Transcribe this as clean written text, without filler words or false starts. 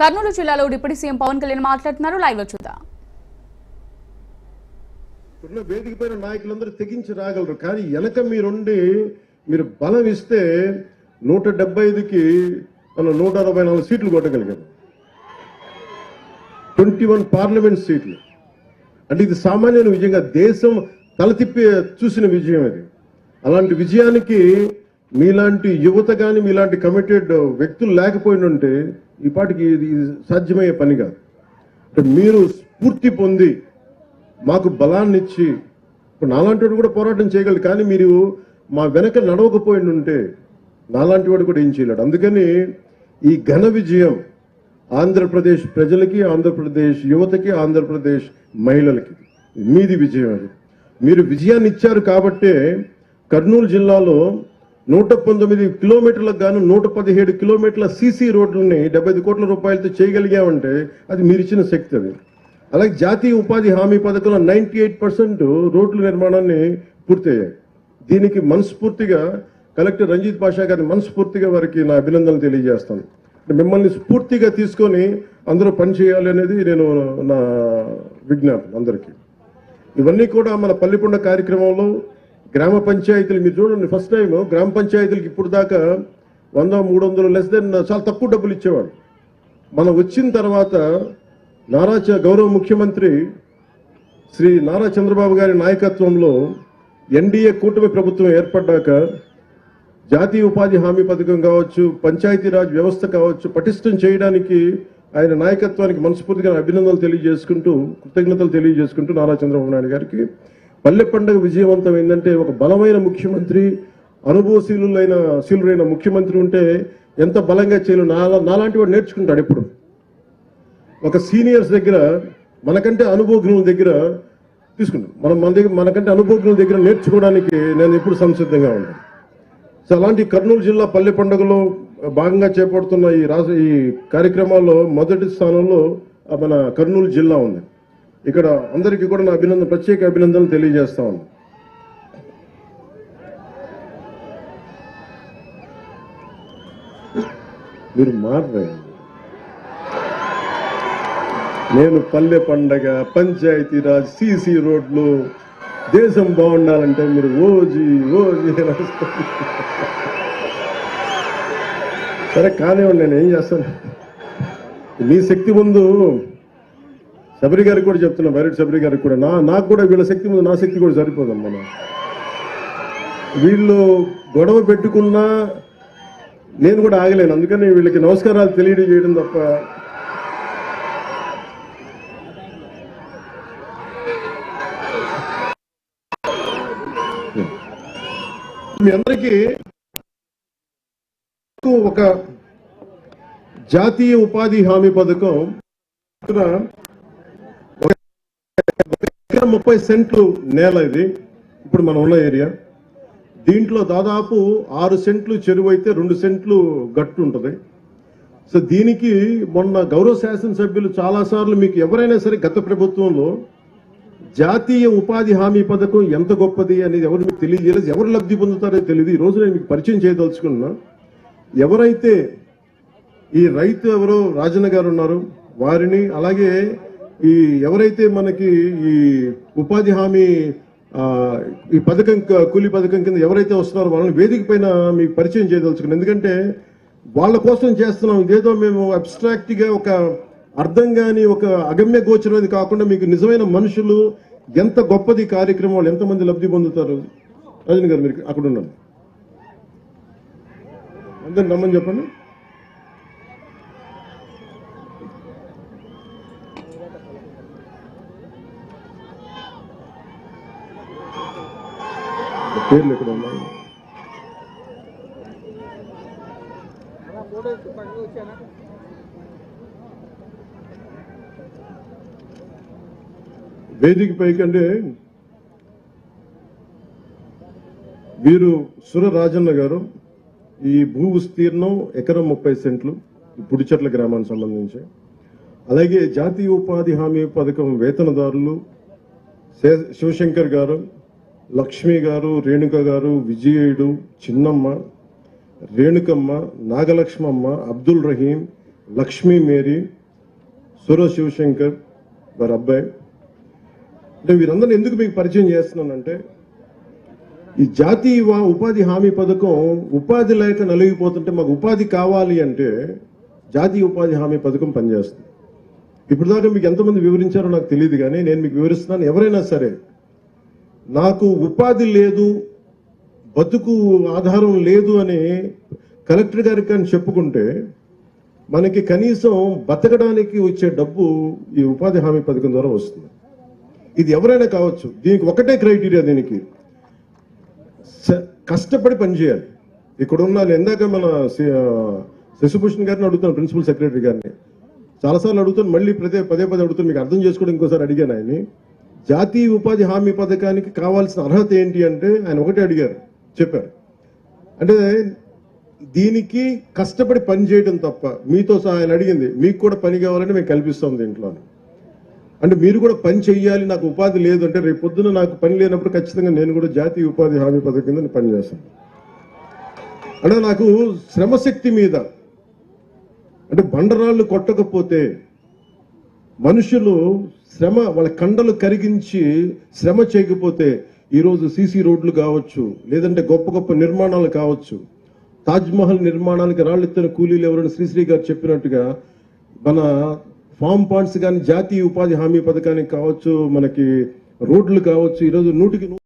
కర్నూలు జిల్లాలో deputy CM Pawan Kalyan మాట్లాడుతున్నారు. Live లో చూద్దాం. వేదిక పైన నాయకులందరూ తెగించి రాగలరు, కానీ వెనక మీరు బలం ఇస్తే 175కి మనం 164 సీట్లు కొట్టగలిగాం. 21 పార్లమెంట్ సీట్లు అంటే ఇది సామాన్యమైన విజయంగా దేశం తలతిప్పి చూసిన విజయం అది. అలాంటి విజయానికి మీలాంటి యువత కానీ మీలాంటి కమిటెడ్ వ్యక్తులు లేకపోయినంటే ఈ పాటికి ఇది సాధ్యమయ్యే పని కాదు. అంటే మీరు స్ఫూర్తి పొంది మాకు బలాన్ని ఇచ్చి ఇప్పుడు నాలాంటి వాడు కూడా పోరాటం చేయగలరు, కానీ మీరు మా వెనక నడవకపోయినుంటే నాలాంటి వాడు కూడా ఏం చేయలేడు. అందుకని ఈ ఘన విజయం ఆంధ్రప్రదేశ్ ప్రజలకి, ఆంధ్రప్రదేశ్ యువతకి, ఆంధ్రప్రదేశ్ మహిళలకి మీది విజయం. అది మీరు విజయాన్ని ఇచ్చారు కాబట్టే కర్నూలు జిల్లాలో 119 కిలోమీటర్లకు గాను 117 కిలోమీటర్ల సీసీ రోడ్లని 75 కోట్ల రూపాయలతో చేయగలిగామంటే అది మీరు ఇచ్చిన శక్తి. అది అలాగే జాతీయ ఉపాధి హామీ పథకంలో 98% రోడ్ల నిర్మాణాన్ని పూర్తయ్యాయి. దీనికి మనస్ఫూర్తిగా కలెక్టర్ రంజిత్ పాషా గారిని మనస్ఫూర్తిగా వారికి నా అభినందనలు తెలియజేస్తాను. మిమ్మల్ని స్ఫూర్తిగా తీసుకొని అందరూ పనిచేయాలి అనేది నేను నా విజ్ఞాపన అందరికీ. ఇవన్నీ కూడా మన పల్లిపొండ కార్యక్రమంలో గ్రామ పంచాయతీలు మీరు చూడండి, ఫస్ట్ టైం గ్రామ పంచాయతీలకు ఇప్పుడు దాకా 100-300 లెస్ దెన్ చాలా తక్కువ డబ్బులు ఇచ్చేవాడు. మనం వచ్చిన తర్వాత గౌరవ ముఖ్యమంత్రి శ్రీ నారా చంద్రబాబు గారి నాయకత్వంలో ఎన్డీఏ కూటమి ప్రభుత్వం ఏర్పడ్డాక జాతీయ ఉపాధి హామీ పథకం కావచ్చు, పంచాయతీరాజ్ వ్యవస్థ కావచ్చు పటిష్టం చేయడానికి ఆయన నాయకత్వానికి మనస్ఫూర్తిగా అభినందనలు తెలియజేసుకుంటూ కృతజ్ఞతలు తెలియజేసుకుంటూ నారా చంద్రబాబు నాయుడు గారికి పల్లె పండుగ విజయవంతం ఏంటంటే ఒక బలమైన ముఖ్యమంత్రి, అనుభవశీలురైన ముఖ్యమంత్రి ఉంటే ఎంత బలంగా చేయలేదు. నాలాంటి వాడు నేర్చుకుంటాడు. ఎప్పుడు ఒక సీనియర్స్ దగ్గర మనకంటే అనుభవజ్ఞుల దగ్గర తీసుకుంటాం, మనకంటే అనుభవజ్ఞుల దగ్గర నేర్చుకోవడానికి నేను ఎప్పుడు సంసిద్ధంగా ఉంటాను. సో అలాంటి కర్నూలు జిల్లా పల్లె పండుగలో భాగంగా చేపడుతున్న ఈ కార్యక్రమాల్లో మొదటి స్థానంలో మన కర్నూలు జిల్లా ఉంది. ఇక్కడ అందరికీ కూడా నా ప్రత్యేక అభినందనలు తెలియజేస్తా ఉన్నాను. మీరు మారరే, నేను పల్లె పండగ, పంచాయతీరాజ్, సీసీ రోడ్లు, దేశం బాగుండాలంటే మీరు ఓజీ సరే కానివ్వండి, నేను ఏం చేస్తాను. మీ శక్తి ముందు శబరి గారికి కూడా చెప్తున్నా, బైరెడ్డి శబరి గారికి కూడా నాకు కూడా వీళ్ళ శక్తి ముందు నా శక్తి కూడా సరిపోదమ్మా. వీళ్ళు గొడవ పెట్టుకున్నా నేను కూడా ఆగలేను. అందుకని వీళ్ళకి నమస్కారాలు తెలియజేయడం తప్ప మీ అందరికీ ఒక జాతీయ ఉపాధి హామీ పథకం 30 సెంట్లు నేల. ఇది ఇప్పుడు మనం ఉన్న ఏరియా. దీంట్లో దాదాపు 6 సెంట్లు చెరువు అయితే 2 సెంట్లు గట్టు ఉంటుంది. సో దీనికి మొన్న గౌరవ శాసనసభ్యులు చాలాసార్లు మీకు ఎవరైనా సరే గత ప్రభుత్వంలో జాతీయ ఉపాధి హామీ పథకం ఎంత గొప్పది అనేది ఎవరు మీకు తెలియజేయలేదు, ఎవరు లబ్ధి పొందుతారో తెలియదు. ఈ రోజు నేను మీకు పరిచయం చేయదలుచుకున్నా. ఎవరైతే ఈ రైతు ఎవరో రాజన్న గారు ఉన్నారు వారిని, అలాగే ఈ ఎవరైతే మనకి ఈ ఉపాధి హామీ ఈ పథకం కూలీ పథకం కింద ఎవరైతే వస్తున్నారో వాళ్ళని వేదిక పైన మీకు పరిచయం చేయదలుచుకున్నాను. ఎందుకంటే వాళ్ళ కోసం చేస్తున్నాం. ఇదేదో మేము అబ్స్ట్రాక్ట్ గా ఒక అర్థం కాని ఒక అగమ్య గోచరమైనది కాకుండా మీకు నిజమైన మనుషులు, ఎంత గొప్పది కార్యక్రమం, వాళ్ళు ఎంతమంది లబ్ధి పొందుతారు. రజని గారు మీరు అక్కడ ఉన్నారు, అందరు నమ్మని చెప్పండి. పేర్లు ఎక్కడ ఉన్నాయి? వేదిక పైకంటే వీరు సుర రాజన్న గారు. ఈ భూ విస్తీర్ణం ఎకరం 30 సెంట్లు, పుడిచెట్ల గ్రామానికి సంబంధించి. అలాగే జాతీయ ఉపాధి హామీ పథకం వేతనదారులు శివశంకర్ గారు, లక్ష్మి గారు, రేణుక గారు, విజయుడు, చిన్నమ్మ, రేణుకమ్మ, నాగలక్ష్మమ్మ, అబ్దుల్ రహీం, లక్ష్మీ మేరీ, సుర శివశంకర్ వారి అబ్బాయి. అంటే వీరందరిని ఎందుకు మీకు పరిచయం చేస్తున్నానంటే, ఈ జాతీయ ఉపాధి హామీ పథకం ఉపాధి లేక నలిగిపోతుంటే మాకు ఉపాధి కావాలి అంటే జాతీయ ఉపాధి హామీ పథకం పనిచేస్తుంది. ఇప్పుడు దాకా మీకు ఎంతమంది వివరించారో నాకు తెలియదు, కానీ నేను మీకు వివరిస్తున్నాను. ఎవరైనా సరే నాకు ఉపాధి లేదు, బతుకు ఆధారం లేదు అని కలెక్టర్ గారికి కానీ చెప్పుకుంటే మనకి కనీసం బతకడానికి వచ్చే డబ్బు ఈ ఉపాధి హామీ పథకం ద్వారా వస్తుంది. ఇది ఎవరైనా కావచ్చు. దీనికి ఒకటే క్రైటీరియా, దీనికి కష్టపడి పనిచేయాలి. ఇక్కడ ఉన్న ఇందాక మన శశిభూషణ్ గారిని అడుగుతాను, ప్రిన్సిపల్ సెక్రటరీ గారిని చాలాసార్లు అడుగుతాను, మళ్ళీ పదే అడుగుతాను, మీకు అర్థం చేసుకోవడం ఇంకోసారి అడిగాను ఆయన్ని. జాతీయ ఉపాధి హామీ పథకానికి కావాల్సిన అర్హత ఏంటి అంటే ఆయన ఒకటే చెప్పారు. అంటే దీనికి కష్టపడి పని చేయడం తప్ప, మీతో ఆయన అడిగింది మీకు కూడా పని కావాలంటే మేము కల్పిస్తాం దీంట్లో. అంటే మీరు కూడా పని చెయ్యాలి, నాకు ఉపాధి లేదు అంటే రేపు పొద్దున నాకు పని లేనప్పుడు ఖచ్చితంగా నేను కూడా జాతీయ ఉపాధి హామీ పథకం కింద పని చేస్తాను. అంటే నాకు శ్రమశక్తి మీద, అంటే బండరాళ్ళు కొట్టకపోతే మనుషులు శ్రమ వాళ్ళ కండలు కరిగించి శ్రమ చేయకపోతే ఈరోజు సీసీ రోడ్లు కావచ్చు, లేదంటే గొప్ప నిర్మాణాలు కావచ్చు, తాజ్మహల్ నిర్మాణానికి రాళ్ళెత్తిన కూలీలు ఎవరైనా శ్రీశ్రీ గారు చెప్పినట్టుగా మన ఫామ్ పాండ్స్ కానీ జాతీయ ఉపాధి హామీ పథకానికి కావచ్చు, మనకి రోడ్లు కావచ్చు, ఈరోజు 100కి